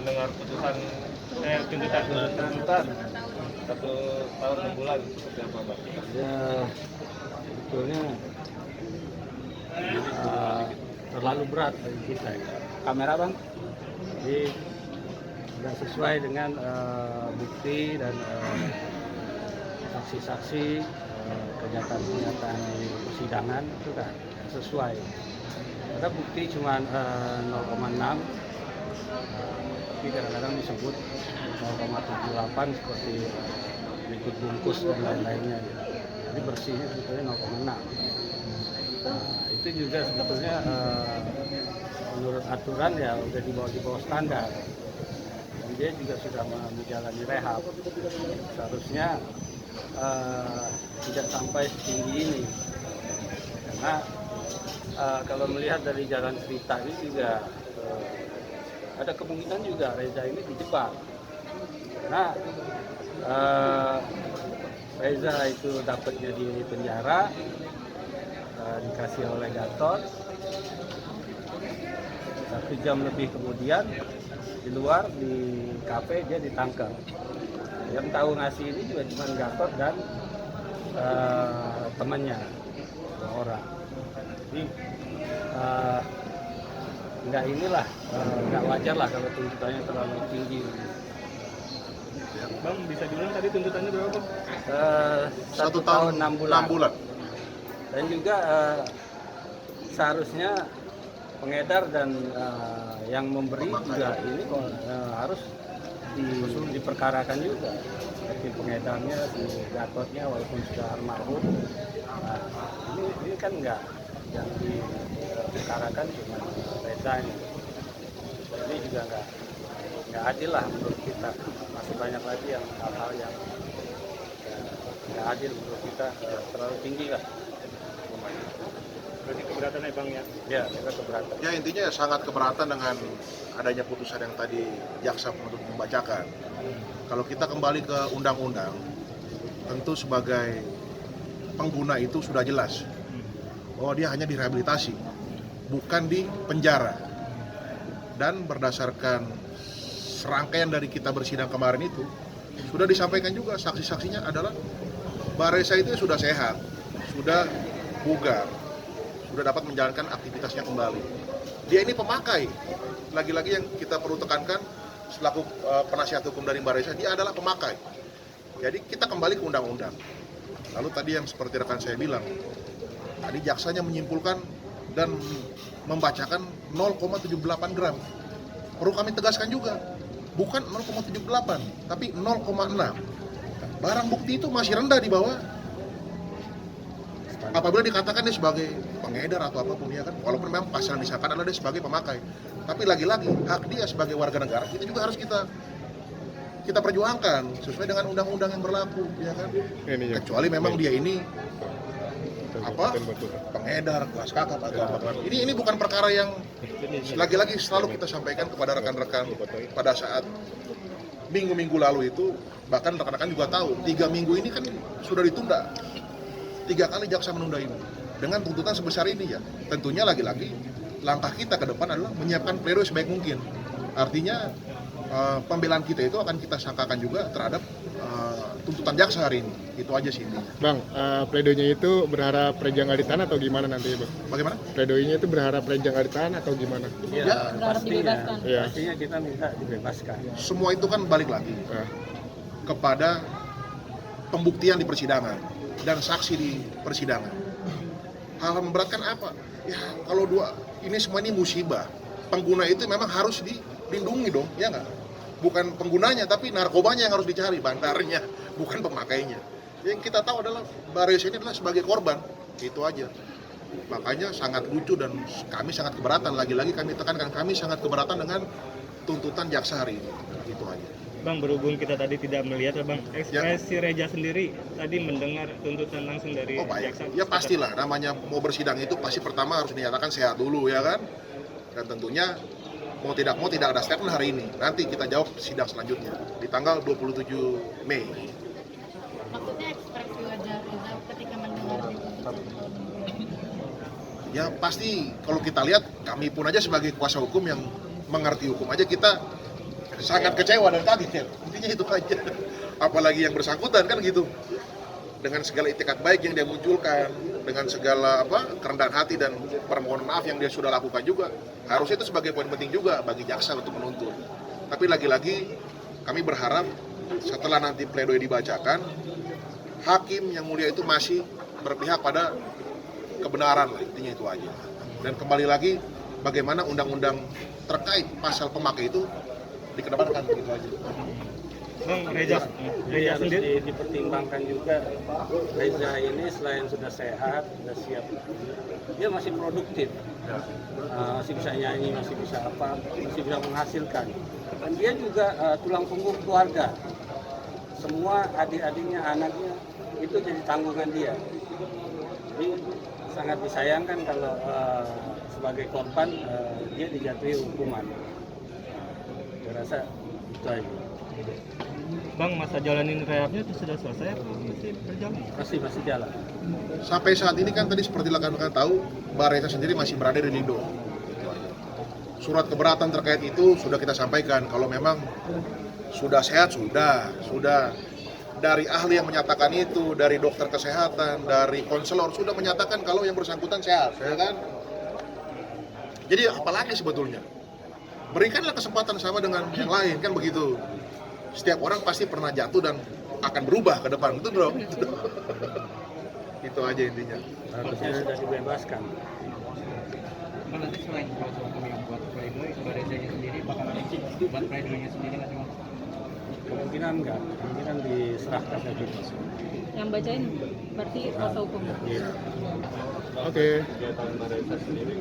mendengar putusan tuntutan 1 tahun 6 bulan seperti apa Bang? Ya sebetulnya terlalu berat bagi kita ya. Kamera Bang, jadi tidak sesuai dengan bukti dan saksi-saksi, kenyataan-kenyataan di persidangan itu kan sesuai. Ada bukti cuma 0,6, tapi kadang-kadang disebut 0,78 seperti berikut bungkus dan lain-lainnya. Jadi bersihnya sebetulnya 0,6. Itu juga sebetulnya menurut aturan ya udah di bawah standar. Dan dia juga sudah menjalani rehab. Seharusnya tidak sampai setinggi ini, karena kalau melihat dari jalan cerita ini juga ada kemungkinan juga Reza ini dijebak, karena Reza itu dapatnya di penjara, dikasih oleh Gatot, 1 jam lebih kemudian di luar di kafe dia ditangkap. Yang tahu ngasih ini juga cuma Gatot dan temannya 2 orang. Jadi nggak wajar lah kalau tuntutannya terlalu tinggi. Bang, bisa dibilang tadi tuntutannya berapa Bang? 1 tahun 6 bulan. 6 bulan. Dan juga seharusnya pengedar dan yang memberi juga ini harus diperkarakan juga. Seperti pengedarnya, si Gatotnya walaupun sudah almarhum. Nah, ini kan enggak, yang diperkarakan cuma Reza ini. Ini juga enggak adil lah menurut kita. Masih banyak lagi yang hal-hal yang enggak adil menurut kita, terlalu tinggi lah. Berarti keberatan ya Bang ya? Ya, kita keberatan. Ya intinya sangat keberatan dengan adanya putusan yang tadi jaksa penuntut membacakan. Kalau kita kembali ke undang-undang, tentu sebagai pengguna itu sudah jelas bahwa dia hanya direhabilitasi, bukan di penjara. Dan berdasarkan serangkaian dari kita bersidang kemarin itu, sudah disampaikan juga saksi-saksinya adalah Mbak Reza itu sudah sehat, sudah bugar, sudah dapat menjalankan aktivitasnya kembali. Dia ini pemakai. Lagi-lagi yang kita perlu tekankan selaku penasihat hukum dari Mbak Reza, dia adalah pemakai. Jadi kita kembali ke undang-undang. Lalu tadi yang seperti rekan saya bilang, tadi jaksanya menyimpulkan dan membacakan 0,78 gram. Perlu kami tegaskan juga, bukan 0,78, tapi 0,6. Barang bukti itu masih rendah di bawah apabila dikatakan dia sebagai pengedar atau apapun, ya kan, walaupun memang pasal yang disahkan adalah dia sebagai pemakai, tapi lagi-lagi hak dia sebagai warga negara itu juga harus kita perjuangkan sesuai dengan undang-undang yang berlaku, ya kan. Kecuali memang dia ini pengedar, kelas kakap atau apa. Ini bukan perkara yang lagi-lagi selalu kita sampaikan kepada rekan-rekan pada saat minggu-minggu lalu itu, bahkan rekan-rekan juga tahu 3 minggu ini kan sudah ditunda. 3 kali jaksa menunda ini dengan tuntutan sebesar ini, ya. Tentunya lagi-lagi langkah kita ke depan adalah menyiapkan pledoi sebaik mungkin. Artinya pembelaan kita itu akan kita sangkakan juga terhadap tuntutan jaksa hari ini. Itu aja sih intinya. Bang, pledoinya itu berharap Reza nggak ditahan atau gimana nanti Bang? Bagaimana? Pledoinya itu berharap Reza nggak ditahan atau gimana? Ya, pastinya, Ya. pastinya kita minta dibebaskan. Semua itu kan balik lagi kepada pembuktian di persidangan dan saksi di persidangan. Hal memberatkan apa? Ya kalau ini semua ini musibah. Pengguna itu memang harus dilindungi dong, ya nggak? Bukan penggunanya, tapi narkobanya yang harus dicari, bandarnya, bukan pemakainya. Yang kita tahu adalah Mbak Reza ini adalah sebagai korban, itu aja. Makanya sangat lucu dan kami sangat keberatan. Lagi-lagi kami tekankan, kami sangat keberatan dengan tuntutan jaksa hari ini. Itu aja. Bang, berhubung kita tadi tidak melihat ya Bang, ekspresi Reza sendiri tadi mendengar tuntutan langsung dari jaksa. Ya pastilah, namanya mau bersidang itu pasti pertama harus dinyatakan sehat dulu, ya kan. Dan tentunya mau tidak ada statement hari ini. Nanti kita jawab sidang selanjutnya di tanggal 27 Mei. Maksudnya ekspresi wajah Reza ketika mendengar tuntutan. Ya pasti kalau kita lihat, kami pun aja sebagai kuasa hukum yang mengerti hukum aja, kita sangat kecewa dan kaget. Intinya itu aja. Apalagi yang bersangkutan kan gitu. Dengan segala itikat baik yang dia munculkan, dengan segala kerendahan hati dan permohonan maaf yang dia sudah lakukan juga, harusnya itu sebagai poin penting juga bagi jaksa untuk menuntut. Tapi lagi-lagi kami berharap setelah nanti pledoi dibacakan, hakim yang mulia itu masih berpihak pada kebenaran lah, intinya itu aja. Dan kembali lagi, bagaimana undang-undang terkait pasal pemakai itu dikedepankan, begitu aja. Bang, Reza Jadi harus sendiri dipertimbangkan juga Reza ini selain sudah sehat, sudah siap, dia masih produktif, masih bisa nyanyi, masih bisa apa, masih bisa menghasilkan. Dan dia juga tulang punggung keluarga. Semua adik-adiknya, anaknya itu jadi tanggungan dia. Jadi sangat disayangkan kalau sebagai korban dia dijatuhi hukuman. Saya rasa itu aja. Bang, masa jalanin rehabnya itu sudah selesai atau masih berjalan? Masih jalan. Sampai saat ini kan tadi seperti rekan-rekan tahu, Mbak Reza sendiri masih berada di Lido. Surat keberatan terkait itu sudah kita sampaikan. Kalau memang sudah sehat, sudah dari ahli yang menyatakan itu, dari dokter kesehatan, dari konselor sudah menyatakan kalau yang bersangkutan sehat, ya kan? Jadi apalagi sebetulnya? Berikanlah kesempatan sama dengan yang lain, kan begitu. Setiap orang pasti pernah jatuh dan akan berubah ke depan, itu dong. Itu aja intinya. Harusnya sudah dibebaskan. Nanti selain kuasa hukum yang buat pledoi, Mbak Rezanya sendiri bakal ada buat pledoinya sendiri nggak sih Bang? Kemungkinan enggak, kemungkinan diserahkan saja. Yang bacain berarti kuasa hukum. Iya. Oke. Kegiatan Mbak Reza sendiri